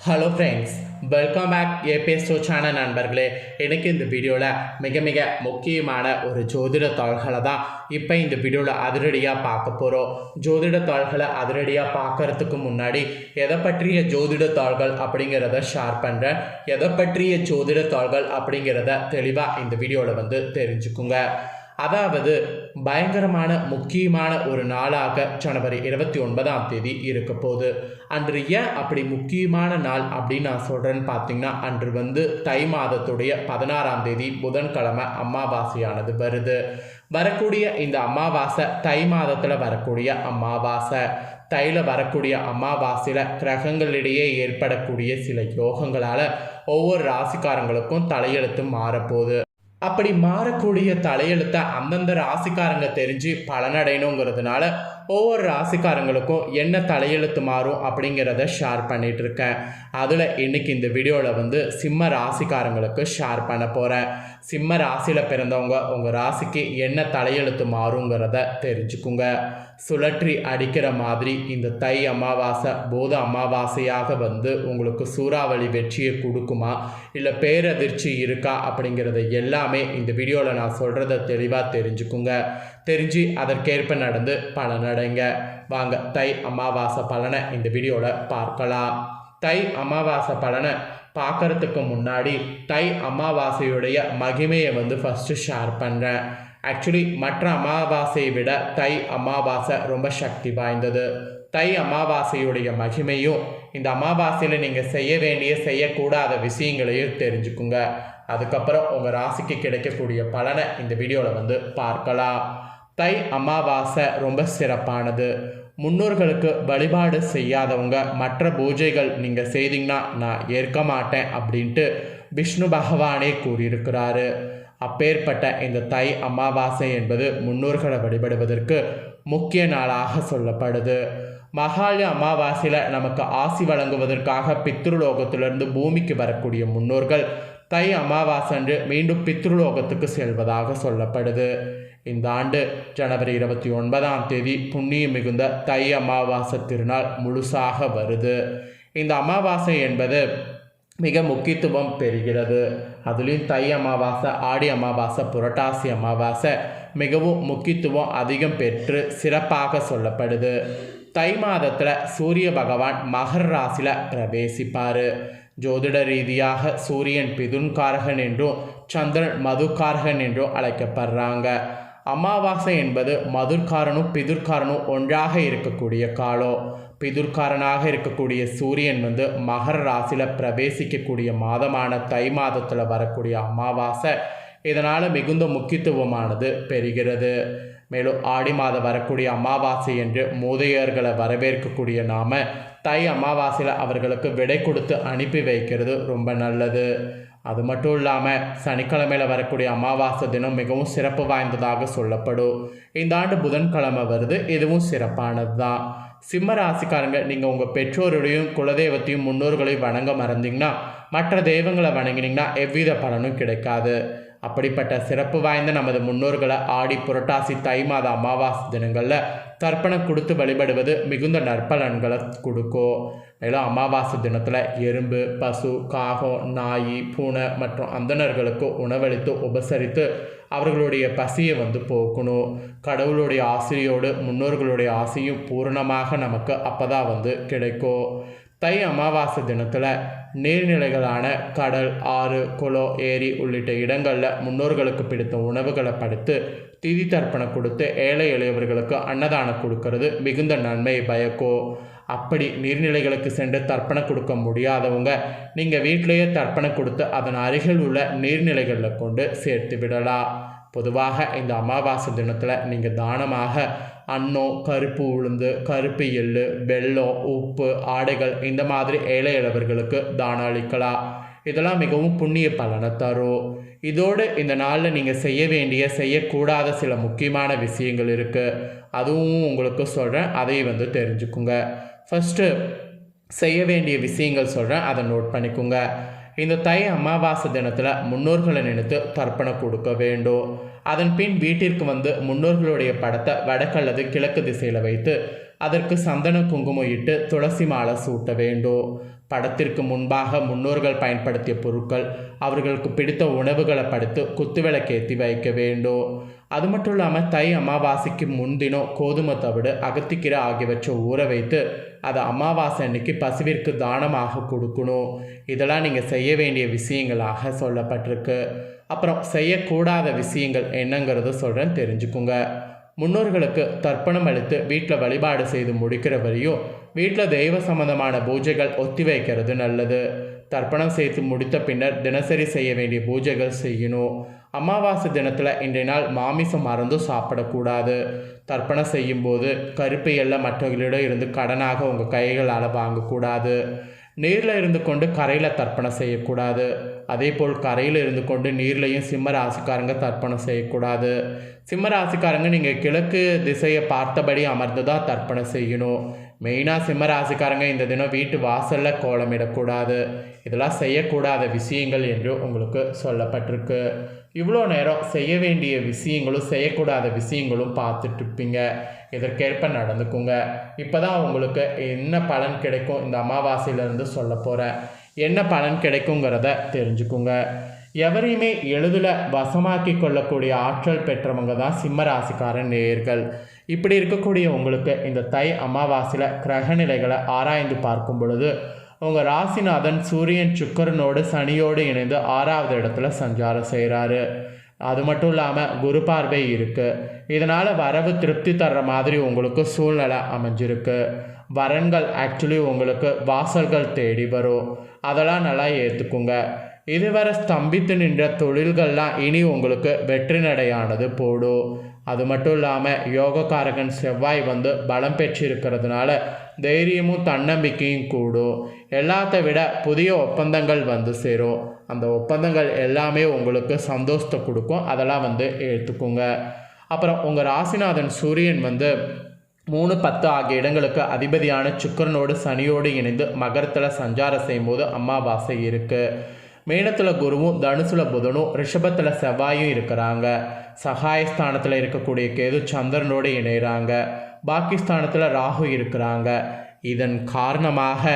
Hello friends, welcome back ABS channel நண்பர்களே. எனக்கு இந்த வீடியோவில் மிக முக்கியமான ஒரு ஜோதிட தாள்களை தான் இப்போ இந்த வீடியோவில் அதிரடியாக பார்க்க போகிறோம். ஜோதிட தாள்களை அதிரடியாக பார்க்கறதுக்கு முன்னாடி எதை பற்றிய ஜோதிட தாள்கள் அப்படிங்கிறத ஷேர் பண்ணுறேன். எதை பற்றிய ஜோதிட தாள்கள் அப்படிங்கிறத தெளிவாக இந்த வீடியோவில் தெரிஞ்சுக்குங்க. அதாவது பயங்கரமான முக்கியமான ஒரு நாளாக ஜனவரி 29 இருக்க போகுது. அன்று ஏன் அப்படி முக்கியமான நாள் அப்படின்னு நான் சொல்கிறேன்னு பார்த்தீங்கன்னா, அன்று தை மாதத்துடைய 16 புதன்கிழமை அமாவாசையானது வருது. வரக்கூடிய இந்த அமாவாசை தை மாதத்தில் வரக்கூடிய அமாவாசை. தையில் வரக்கூடிய அமாவாசையில் கிரகங்களிடையே ஏற்படக்கூடிய சில யோகங்களால் ஒவ்வொரு ராசிக்காரங்களுக்கும் தலையெழுத்து மாறப்போகுது. அப்படி மாறக்கூடிய தலையெழுத்தை அந்தந்த ராசிக்காரங்க தெரிஞ்சு பலனடையணுங்கிறதுனால ஒவ்வொரு ராசிக்காரங்களுக்கும் என்ன தலையெழுத்து மாறும் அப்படிங்கிறத ஷேர் பண்ணிட்டு இருக்கேன். அதில் இன்னைக்கு இந்த வீடியோவில் சிம்ம ராசிக்காரங்களுக்கு ஷேர் பண்ண போகிறேன். சிம்ம ராசியில் பிறந்தவங்க உங்கள் ராசிக்கு என்ன தலையெழுத்து மாறுங்கிறத தெரிஞ்சுக்குங்க. சுழற்றி அடிக்கிற மாதிரி இந்த தை அமாவாசை பூத அமாவாசையாக உங்களுக்கு சூறாவளி வெற்றியை கொடுக்குமா, இல்லை பேரதிர்ச்சி இருக்கா அப்படிங்கிறத எல்லாமே இந்த வீடியோவில் நான் சொல்கிறத தெளிவாக தெரிஞ்சுக்குங்க. தெரிஞ்சு அதற்கேற்ப நடந்து பலனடைங்க. வாங்க தை அமாவாசை பலனை இந்த வீடியோவில் பார்க்கலாம். தை அமாவாசை பலனை பார்க்கறதுக்கு முன்னாடி தை அமாவாசையுடைய மகிமையை ஃபஸ்ட்டு ஷேர் பண்ணுறேன். ஆக்சுவலி மற்ற அமாவாசையை விட தை அமாவாசை ரொம்ப சக்தி வாய்ந்தது. தை அமாவாசையுடைய மகிமையும் இந்த அமாவாசையில் நீங்கள் செய்ய வேண்டிய செய்யக்கூடாத விஷயங்களையும் தெரிஞ்சுக்குங்க. அதுக்கப்புறம் உங்கள் ராசிக்கு கிடைக்கக்கூடிய பலனை இந்த வீடியோவில் பார்க்கலாம். தை அமாவாசை ரொம்ப சிறப்பானது. முன்னோர்களுக்கு வழிபாடு செய்யாதவங்க மற்ற பூஜைகள் நீங்கள் செய்தீங்கன்னா நான் ஏற்க மாட்டேன் அப்படின்ட்டு விஷ்ணு பகவானே கூறியிருக்கிறாரு. அப்பேற்பட்ட இந்த தை அமாவாசை என்பது முன்னோர்களை வழிபடுவதற்கு முக்கிய நாளாக சொல்லப்படுது. மகாலய அமாவாசையில் நமக்கு ஆசி வழங்குவதற்காக பித்ருலோகத்திலிருந்து பூமிக்கு வரக்கூடிய முன்னோர்கள் தை அமாவாசை அன்று மீண்டும் பித்ருலோகத்துக்கு செல்வதாக சொல்லப்படுது. இந்த ஆண்டு ஜனவரி 29 புண்ணிய மிகுந்த தை அமாவாசை திருநாள் முழுசாக வருது. இந்த அமாவாசை என்பது மிக முக்கியத்துவம் பெறுகிறது. அதுலேயும் தை அமாவாசை, ஆடி அமாவாசை, புரட்டாசி அமாவாசை மிகவும் முக்கியத்துவம் அதிகம் பெற்று சிறப்பாக சொல்லப்படுது. தை மாதத்தில் சூரிய பகவான் மகர ராசியில் பிரவேசிப்பார். ஜோதிட ரீதியாக சூரியன் பிதுன்காரகன் என்றும் சந்திரன் மதுக்காரகன் என்றும் அழைக்கப்படுறாங்க. அமாவாசை என்பது மதுர்காரனும் பிதுர்காரனும் ஒன்றாக இருக்கக்கூடிய காலம். பிதுர்காரனாக இருக்கக்கூடிய சூரியன் மகர ராசியில் பிரவேசிக்கக்கூடிய மாதமான தை மாதத்தில் வரக்கூடிய அமாவாசை இதனால் மிகுந்த முக்கியத்துவமானது பெறுகிறது. மேலும் ஆடி மாதம் வரக்கூடிய அமாவாசை என்று மூதையர்களை வரவேற்கக்கூடிய நாம தை அமாவாசையில் அவர்களுக்கு விடை கொடுத்து அனுப்பி வைக்கிறது ரொம்ப நல்லது. அது மட்டும் இல்லாமல் சனிக்கிழமையில் வரக்கூடிய அமாவாசை தினம் மிகவும் சிறப்பு வாய்ந்ததாக சொல்லப்படும். இந்த ஆண்டு புதன்கிழமை வருது, இதுவும் சிறப்பானது தான். சிம்ம ராசிக்காரங்க, நீங்கள் உங்கள் பெற்றோருடையும் குலதெய்வத்தையும் முன்னோர்களையும் வணங்க மறந்தீங்கன்னா மற்ற தெய்வங்களை வணங்கினீங்கன்னா எவ்வித பலனும் கிடைக்காது. அப்படிப்பட்ட சிறப்பு வாய்ந்த நமது முன்னோர்களை ஆடி புரட்டாசி தை மாத அமாவாசை தினங்களில் தர்ப்பணம் கொடுத்து வழிபடுவது மிகுந்த நற்பலன்களை கொடுக்கும். மேலும் அமாவாசை தினத்தில் எறும்பு, பசு, காகம், நாய், பூனை மற்றும் அந்தணர்களுக்கு உணவளித்து உபசரித்து அவர்களுடைய பசியை போக்கணும். கடவுளுடைய ஆசையோடு முன்னோர்களுடைய ஆசையும் பூரணமாக நமக்கு அப்போ தான் கிடைக்கும். தை அமாவாசை தினத்தில் நீர்நிலைகளான கடல், ஆறு, குளம், ஏரி உள்ளிட்ட இடங்களில் முன்னோர்களுக்கு பிடித்த உணவுகளை படைத்து திதி தர்ப்பணம் கொடுத்து ஏழை எளியவர்களுக்கு அன்னதானம் கொடுக்கறது மிகுந்த நன்மை பயக்கும். அப்படி நீர்நிலைகளுக்கு சென்று தர்ப்பணம் கொடுக்க முடியாதவங்க நீங்கள் வீட்டிலேயே தர்ப்பணம் கொடுத்து அதன் அருகில் உள்ள நீர்நிலைகளில் கொண்டு சேர்த்து விடலாம். பொதுவாக இந்த அமாவாசை தினத்தில் நீங்கள் தானமாக அன்னம், கருப்பு உளுந்து, கருப்பு எள்ளு, வெல்லம், உப்பு, ஆடைகள் இந்த மாதிரி ஏழை இளவர்களுக்கு தானம் அளிக்கலாம். இதெல்லாம் மிகவும் புண்ணிய பலனை தரும். இதோடு இந்த நாளில் நீங்கள் செய்ய வேண்டிய செய்யக்கூடாத சில முக்கியமான விஷயங்கள் இருக்குது. அதுவும் உங்களுக்கு சொல்கிறேன், அதையும் தெரிஞ்சுக்குங்க. ஃபஸ்ட்டு செய்ய வேண்டிய விஷயங்கள் சொல்கிறேன், அதை நோட் பண்ணிக்கோங்க. இந்த தை அமாவாசை தினத்தில் முன்னோர்களை நினைத்து தர்ப்பணம் கொடுக்க வேண்டும். அதன் பின் வீட்டிற்கு முன்னோர்களுடைய படத்தை வடக்கு அல்லது கிழக்கு திசையில் வைத்து அதற்கு சந்தன குங்குமம் இட்டு துளசி மாலை சூட்ட வேண்டும். படத்திற்கு முன்பாக முன்னோர்கள் பயன்படுத்திய பொருட்கள், அவர்களுக்கு பிடித்த உணவுகளை படுத்து குத்துவிளக்கேற்றி வைக்க வேண்டும். அது மட்டும் இல்லாமல் தை அமாவாசைக்கு முன்தினம் கோதுமை தவிடு, அகத்திக்கீரை ஆகியவற்றை ஊற வைத்து அதை அமாவாசை அன்னைக்கு பசுவிற்கு தானமாக கொடுக்கணும். இதெல்லாம் நீங்கள் செய்ய வேண்டிய விஷயங்களாக சொல்லப்பட்டிருக்கு. அப்புறம் செய்யக்கூடாத விஷயங்கள் என்னங்கிறத சொல்கிறேன், தெரிஞ்சுக்குங்க. முன்னோர்களுக்கு தர்ப்பணம் அளித்து வீட்டில் வழிபாடு செய்து முடிக்கிற வரையும் வீட்டில் தெய்வ சம்பந்தமான பூஜைகள் ஒத்தி வைக்கிறது நல்லது. தர்ப்பணம் செய்து முடித்த பின்னர் தினசரி செய்ய வேண்டிய பூஜைகள் செய்யணும். அமாவாசை தினத்தில் இன்றைய நாள் மாமிசம் மறந்தும் சாப்பிடக்கூடாது. தர்ப்பணம் செய்யும்போது கருப்பு எல்லை மற்றவர்களிடம் இருந்து கடனாக உங்கள் கைகளால் வாங்கக்கூடாது. நீரில் இருந்து கொண்டு கரையில் தர்ப்பணம் செய்யக்கூடாது. அதே போல் கரையில் இருந்து கொண்டு நீர்லையும் சிம்ம ராசிக்காரங்க தர்ப்பணம் செய்யக்கூடாது. சிம்ம ராசிக்காரங்க நீங்கள் கிழக்கு திசையை பார்த்தபடி அமர்ந்து தான் தர்ப்பணம் செய்யணும். மெயினாக சிம்ம ராசிக்காரங்க இந்த தினம் வீட்டு வாசலில் கோலமிடக்கூடாது. இதெல்லாம் செய்யக்கூடாத விஷயங்கள் என்று உங்களுக்கு சொல்லப்பட்டிருக்கு. இவ்வளோ நேரம் செய்ய வேண்டிய விஷயங்களும் செய்யக்கூடாத விஷயங்களும் பார்த்துட்ருப்பீங்க. இதற்கேற்ப நடந்துக்குங்க. இப்போ தான் உங்களுக்கு என்ன பலன் கிடைக்கும் இந்த அமாவாசையிலேருந்து சொல்ல போகிறேன். என்ன பலன் கிடைக்குங்கிறத தெரிஞ்சுக்குங்க. எவரையுமே எளிதில் வசமாக்கி கொள்ளக்கூடிய ஆற்றல் பெற்றவங்க தான் சிம்ம ராசிக்காரன் நேயர்கள். இப்படி இருக்கக்கூடிய உங்களுக்கு இந்த தை அமாவாசையில் கிரகநிலைகளை ஆராய்ந்து பார்க்கும் பொழுது உங்கள் ராசிநாதன் சூரியன் சுக்கிரனோடு சனியோடு இணைந்து 6வது இடத்துல சஞ்சாரம் செய்கிறாரு. அது மட்டும் இல்லாமல் குரு பார்வை இருக்குது. இதனால் வரவு திருப்தி தர்ற மாதிரி உங்களுக்கு சூழ்நிலை அமைஞ்சிருக்கு. வரன்கள் ஆக்சுவலி உங்களுக்கு வாசல்கள் தேடி வரும். அதெல்லாம் நல்லா ஏற்றுக்குங்க. இதுவரை ஸ்தம்பித்து நின்ற தொழில்கள்லாம் இனி உங்களுக்கு வெற்றி நடையானது போடும். அது மட்டும் இல்லாமல் யோகக்காரகன் செவ்வாய் பலம் பெற்றிருக்கிறதுனால தைரியமும் தன்னம்பிக்கையும் கூடும். எல்லாத்த விட புதிய ஒப்பந்தங்கள் சேரும். அந்த ஒப்பந்தங்கள் எல்லாமே உங்களுக்கு சந்தோஷத்தை கொடுக்கும். அதெல்லாம் எடுத்துக்கோங்க. அப்புறம் உங்கள் ராசிநாதன் சூரியன் 3, 10 ஆகிய இடங்களுக்கு அதிபதியான சுக்கிரனோடு சனியோடு இணைந்து மகரத்தில் சஞ்சாரம் செய்யும்போது அமாவாசை இருக்குது. மீனத்தில் குருவும், தனுசுல புதனும், ரிஷபத்தில் செவ்வாயும் இருக்கிறாங்க. சகாயஸ்தானத்தில் இருக்கக்கூடிய கேது சந்திரனோடு இணைகிறாங்க. பாகிஸ்தானத்தில் ராகு இருக்கிறாங்க. இதன் காரணமாக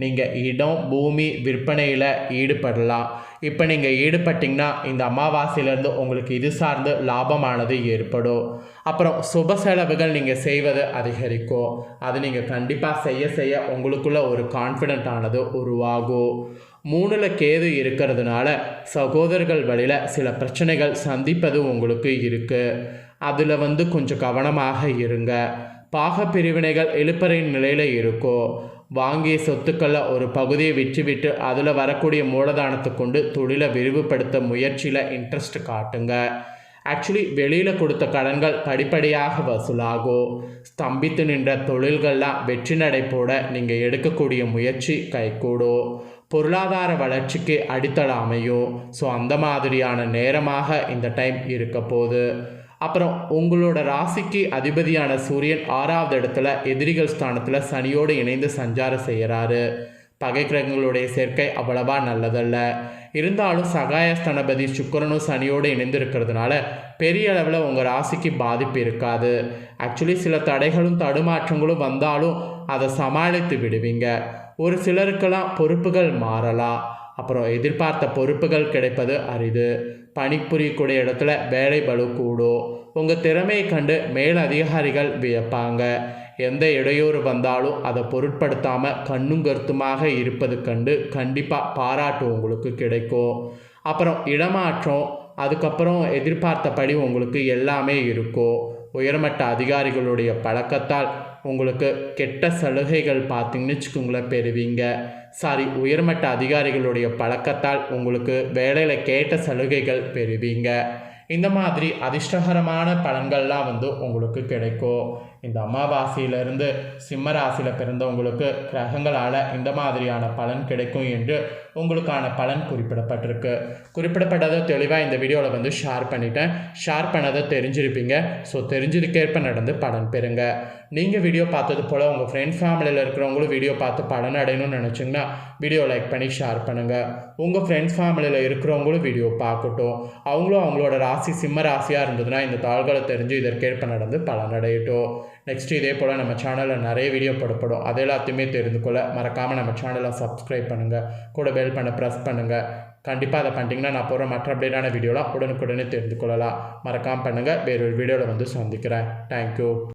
நீங்கள் இடம், பூமி விற்பனையில் ஈடுபடலாம். இப்போ நீங்கள் ஈடுபட்டிங்கன்னா இந்த அமாவாசையிலேருந்து உங்களுக்கு இது சார்ந்து லாபமானது ஏற்படும். அப்புறம் சுப செலவுகள் நீங்கள் செய்வது அதிகரிக்கும். அது நீங்கள் கண்டிப்பாக செய்ய உங்களுக்குள்ள ஒரு கான்ஃபிடென்ட் ஆனது உருவாகும். 3ல் கேது இருக்கிறதுனால சகோதரர்கள் வழியில் சில பிரச்சனைகள் சந்திப்பது உங்களுக்கு இருக்குது. அதில் கொஞ்சம் கவனமாக இருங்க. பாக பிரிவினைகள் இழுப்பறையின் நிலையில் இருக்கும். வாங்கிய சொத்துக்களில் ஒரு பகுதியை விற்றுவிட்டு அதில் வரக்கூடிய மூலதானத்தை கொண்டு தொழிலை விரிவுபடுத்த முயற்சியில் இன்ட்ரெஸ்ட் காட்டுங்க. ஆக்சுவலி வெளியில் கொடுத்த கடன்கள் படிப்படியாக வசூலாகும். ஸ்தம்பித்து நின்ற தொழில்கள்லாம் வெற்றி நடை போட நீங்கள் எடுக்கக்கூடிய முயற்சி கைகூடும். பொருளாதார வளர்ச்சிக்கு அடித்தளம் அமையும். ஸோ அந்த மாதிரியான நேரமாக இந்த டைம் இருக்க போகுது. அப்புறம் உங்களோட ராசிக்கு அதிபதியான சூரியன் 6வது இடத்துல எதிரிகள் ஸ்தானத்தில் சனியோடு இணைந்து சஞ்சாரம் செய்கிறாரு. பகை கிரகங்களுடைய சேர்க்கை அவ்வளவா நல்லதல்ல. இருந்தாலும் சகாயஸ்தானபதி சுக்கிரனும் சனியோடு இணைந்து இருக்கிறதுனால பெரிய அளவில் உங்கள் ராசிக்கு பாதிப்பு இருக்காது. ஆக்சுவலி சில தடைகளும் தடுமாற்றங்களும் வந்தாலும் அதை சமாளித்து விடுவீங்க. ஒரு சிலருக்கெல்லாம் பொறுப்புகள் மாறலாம். அப்புறம் எதிர்பார்த்த பொறுப்புகள் கிடைப்பது அரிது. பணிபுரியக்கூடிய இடத்துல வேலை பளு கூடும். உங்கள் திறமையை கண்டு மேல் அதிகாரிகள் வியப்பாங்க. எந்த இடையூறு வந்தாலும் அதை பொருட்படுத்தாமல் கண்ணும் கருத்துமாக இருப்பது கண்டு கண்டிப்பாக பாராட்டு உங்களுக்கு கிடைக்கும். அப்புறம் இடமாற்றம், அதுக்கப்புறம் எதிர்பார்த்தபடி உங்களுக்கு எல்லாமே இருக்கும். உயர்மட்ட அதிகாரிகளுடைய பழக்கத்தால் உங்களுக்கு கெட்ட சலுகைகள் பார்த்தீங்கன்னு வச்சுக்கோங்களேன் பெறுவீங்க. உயர்மட்ட அதிகாரிகளுடைய பழக்கத்தால் உங்களுக்கு வேலையில் கேட்ட சலுகைகள் பெறுவீங்க. இந்த மாதிரி அதிர்ஷ்டகரமான பலன்கள்லாம் உங்களுக்கு கிடைக்கும். இந்த அமாவாசையிலிருந்து சிம்ம ராசியில் பிறந்தவங்களுக்கு கிரகங்களால் இந்த மாதிரியான பலன் கிடைக்கும் என்று உங்களுக்கான பலன் குறிப்பிடப்பட்டிருக்கு. குறிப்பிடப்பட்டதை தெளிவாக இந்த வீடியோவில் ஷேர் பண்ணிட்டேன். ஷேர் பண்ணதை தெரிஞ்சிருப்பீங்க. ஸோ தெரிஞ்சதுக்கேற்ப நடந்து பலன் பெறுங்க. நீங்கள் வீடியோ பார்த்தது போல் உங்கள் ஃப்ரெண்ட்ஸ் ஃபேமிலியில் இருக்கிறவங்களும் வீடியோ பார்த்து பலன் அடையணும்னு நினச்சிங்கன்னா வீடியோ லைக் பண்ணி ஷேர் பண்ணுங்கள். உங்கள் ஃப்ரெண்ட்ஸ் ஃபேமிலியில் இருக்கிறவங்களும் வீடியோ பார்க்கட்டும். அவங்களும் அவங்களோட ராசி சிம்ம ராசியாக இருந்ததுன்னா இந்த தாள்களை தெரிஞ்சு இதற்கேற்ப நடந்து பலன் அடையட்டும். நெக்ஸ்ட்டு இதே போல் நம்ம சேனலில் நிறைய வீடியோ போடப்படும். அது எல்லாத்தையுமே தெரிந்து கொள்ள மறக்காமல் நம்ம சேனலை சப்ஸ்கிரைப் பண்ணுங்கள். கூட பெல் பண்ண ப்ரெஸ் பண்ணுங்கள். கண்டிப்பாக அதை பண்ணிட்டீங்கன்னா நான் போகிற மற்ற அப்டேட்டான வீடியோலாம் உடனுக்குடனே தெரிந்து கொள்ளலாம். மறக்காமல் பண்ணுங்கள். வேறொரு வீடியோவில் வந்து சந்திக்கிறேன். தேங்க்யூ.